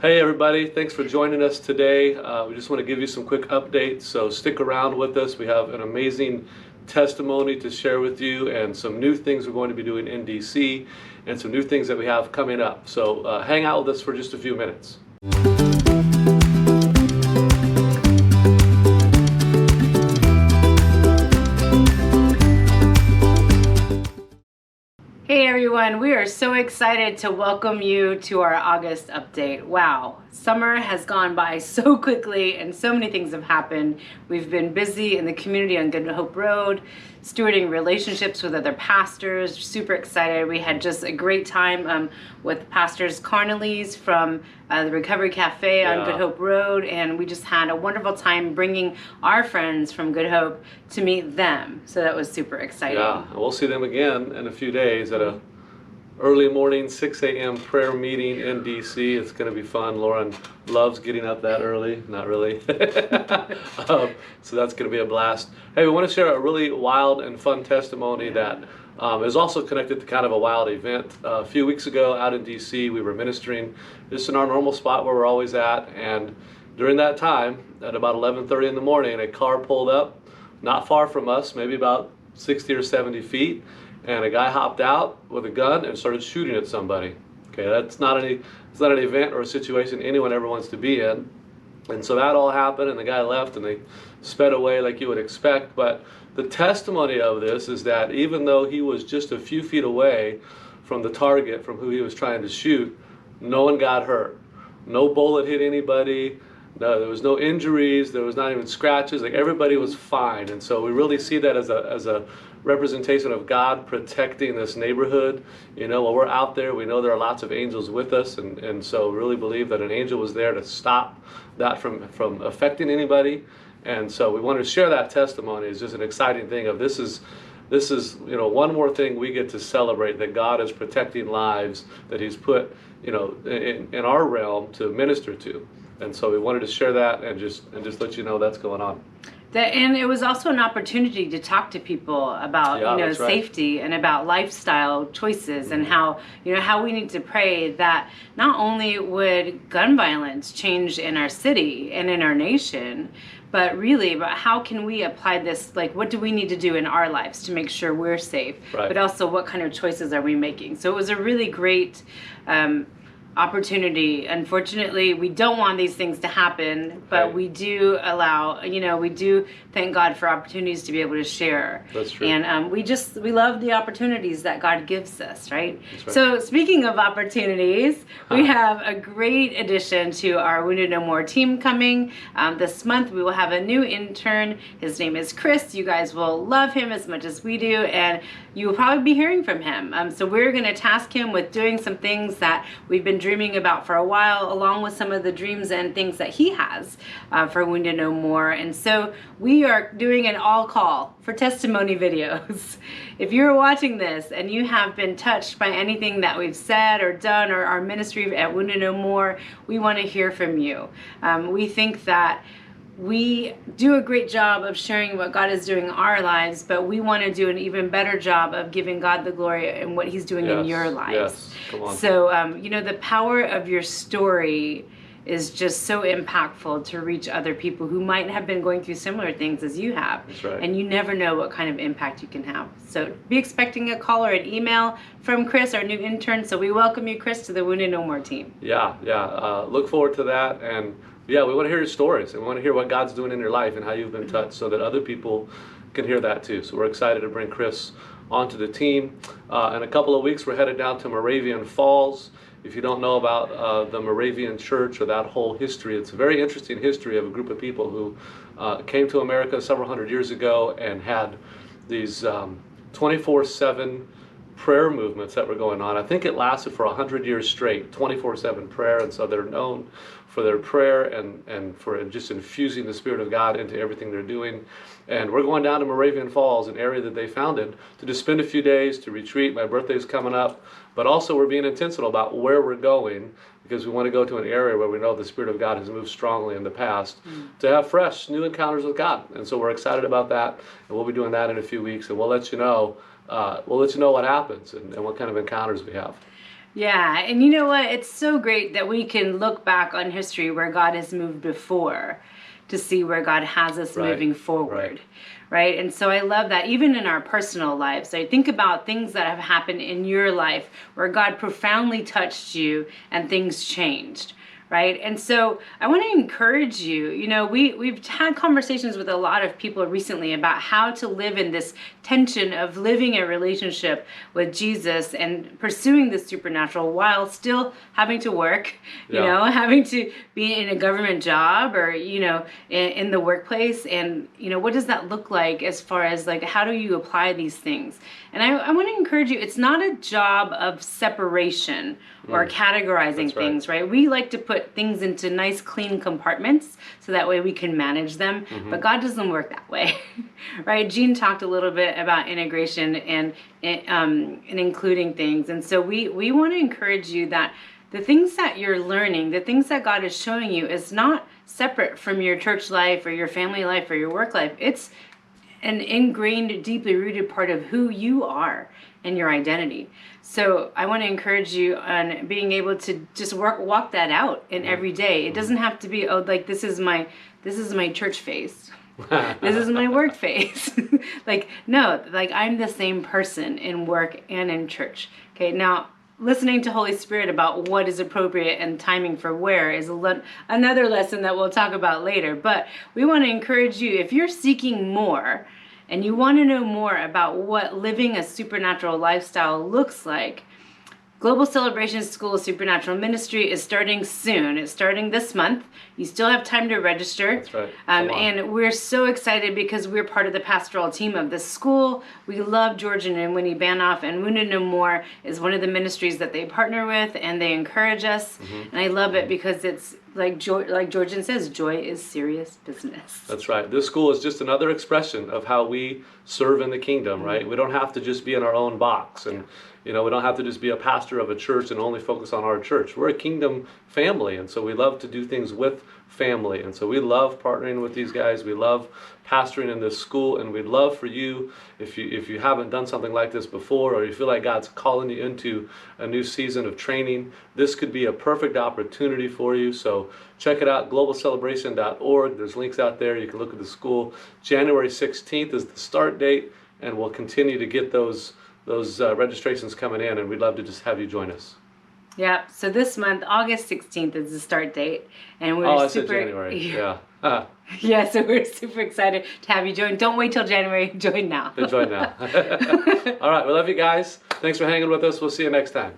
Hey everybody, thanks for joining us today. We just want to give you some quick updates, so stick around with us. We have an amazing testimony to share with you and some new things we're going to be doing in DC and some new things that we have coming up. So hang out with us for just a few minutes. Hey everyone, we are so excited to welcome you to our August update. Wow, summer has gone by so quickly and so many things have happened. We've been busy in the community on Good Hope Road, stewarding relationships with other pastors, super excited. We had just a great time with Pastors Carnelese from the Recovery Cafe on Good Hope Road, and we just had a wonderful time bringing our friends from Good Hope to meet them. So that was super exciting. Yeah, we'll see them again in a few days at a early morning 6 a.m. prayer meeting in DC. It's going to be fun. Lauren loves getting up that early. Not really. So that's going to be a blast. Hey, we want to share a really wild and fun testimony that is also connected to kind of a wild event. A few weeks ago out in DC, we were ministering just in our normal spot where we're always at. And during that time, at about 11:30 in the morning, a car pulled up not far from us, maybe about 60 or 70 feet. And a guy hopped out with a gun and started shooting at somebody. Okay, it's not an event or a situation anyone ever wants to be in. And so that all happened, and the guy left, and they sped away like you would expect. But the testimony of this is that even though he was just a few feet away from the target, from who he was trying to shoot, no one got hurt. No bullet hit anybody. No, there was no injuries. There was not even scratches. Like, everybody was fine. And so we really see that as a representation of God protecting this neighborhood. You know, while we're out there, we know there are lots of angels with us, and so really believe that an angel was there to stop that from affecting anybody. And so we wanted to share that testimony. It's just an exciting thing of this is one more thing we get to celebrate, that God is protecting lives that He's put in our realm to minister to. And so we wanted to share that and just let you know that's going on. And it was also an opportunity to talk to people about safety and about lifestyle choices, and how we need to pray that not only would gun violence change in our city and in our nation, but really about how can we apply this, like what do we need to do in our lives to make sure we're safe, but also what kind of choices are we making. So it was a really great opportunity. Unfortunately, we don't want these things to happen, but we do we do thank God for opportunities to be able to share. That's true. And we love the opportunities that God gives us, right? So speaking of opportunities, we have a great addition to our Wounded No More team coming. This month we will have a new intern. His name is Chris. You guys will love him as much as we do, and you will probably be hearing from him. So we're going to task him with doing some things that we've been dreaming about for a while, along with some of the dreams and things that he has for Wounded No More. And so we are doing an all call for testimony videos. If you're watching this and you have been touched by anything that we've said or done, or our ministry at Wounded No More, we want to hear from you. We think that we do a great job of sharing what God is doing in our lives, but we want to do an even better job of giving God the glory in what He's doing in your lives. Yes, come on. So, the power of your story is just so impactful to reach other people who might have been going through similar things as you have. That's right. And you never know what kind of impact you can have. So be expecting a call or an email from Chris, our new intern. So we welcome you, Chris, to the Wounded No More team. Yeah. Look forward to that. And we want to hear your stories, and we want to hear what God's doing in your life and how you've been touched, so that other people can hear that too. So we're excited to bring Chris onto the team. In a couple of weeks, we're headed down to Moravian Falls. If you don't know about the Moravian Church or that whole history, it's a very interesting history of a group of people who came to America several hundred years ago and had these 24/7 prayer movements that were going on. I think it lasted for 100 years straight, 24/7 prayer, and so they're known for their prayer and for just infusing the Spirit of God into everything they're doing. And we're going down to Moravian Falls, an area that they founded, to just spend a few days to retreat. My birthday's coming up, but also we're being intentional about where we're going, because we want to go to an area where we know the Spirit of God has moved strongly in the past to have fresh, new encounters with God. And so we're excited about that, and we'll be doing that in a few weeks, and we'll let you know what happens and what kind of encounters we have. Yeah, and you know what? It's so great that we can look back on history where God has moved before to see where God has us Right, moving forward. right. Right. And so I love that even in our personal lives. I think about things that have happened in your life where God profoundly touched you and things changed. Right. And so I want to encourage you. You know, we've had conversations with a lot of people recently about how to live in this tension of living a relationship with Jesus and pursuing the supernatural while still having to work, you Yeah. know, having to be in a government job or, you know, in the workplace. And, you know, what does that look like as far as like, how do you apply these things? And I want to encourage you, it's not a job of separation or categorizing That's right. things, right? We like to put things into nice, clean compartments so that way we can manage them. But God doesn't work that way, right? Gene talked a little bit about integration and including things. And so we want to encourage you that the things that you're learning, the things that God is showing you is not separate from your church life or your family life or your work life. It's an ingrained, deeply rooted part of who you are and your identity. So I want to encourage you on being able to just walk that out in every day. It doesn't have to be, oh, like this is my church face. This is my work face. Like, no, like I'm the same person in work and in church. Okay, now listening to Holy Spirit about what is appropriate and timing for where is another lesson that we'll talk about later. But we want to encourage you, if you're seeking more and you want to know more about what living a supernatural lifestyle looks like, Global Celebration School of Supernatural Ministry is starting soon. It's starting this month. You still have time to register. That's right. And we're so excited because we're part of the pastoral team of this school. We love Georgian and Winnie Banoff, and Wounded No More is one of the ministries that they partner with, and they encourage us. And I love it because it's like Georgian says, joy is serious business. That's right. This school is just another expression of how we serve in the kingdom, right? We don't have to just be in our own box, and you know, we don't have to just be a pastor of a church and only focus on our church. We're a kingdom family, and so we love to do things with family. And so we love partnering with these guys. We love pastoring in this school, and we'd love for you, if you haven't done something like this before, or you feel like God's calling you into a new season of training, this could be a perfect opportunity for you. So check it out, globalcelebration.org. There's links out there. You can look at the school. January 16th is the start date, and we'll continue to get those registrations coming in, and we'd love to just have you join us. Yeah, so this month, August 16th is the start date, and we're I super. said January. Yeah. Yeah, so we're super excited to have you join. Don't wait till January. Join now. Join now. All right, we love you guys. Thanks for hanging with us. We'll see you next time.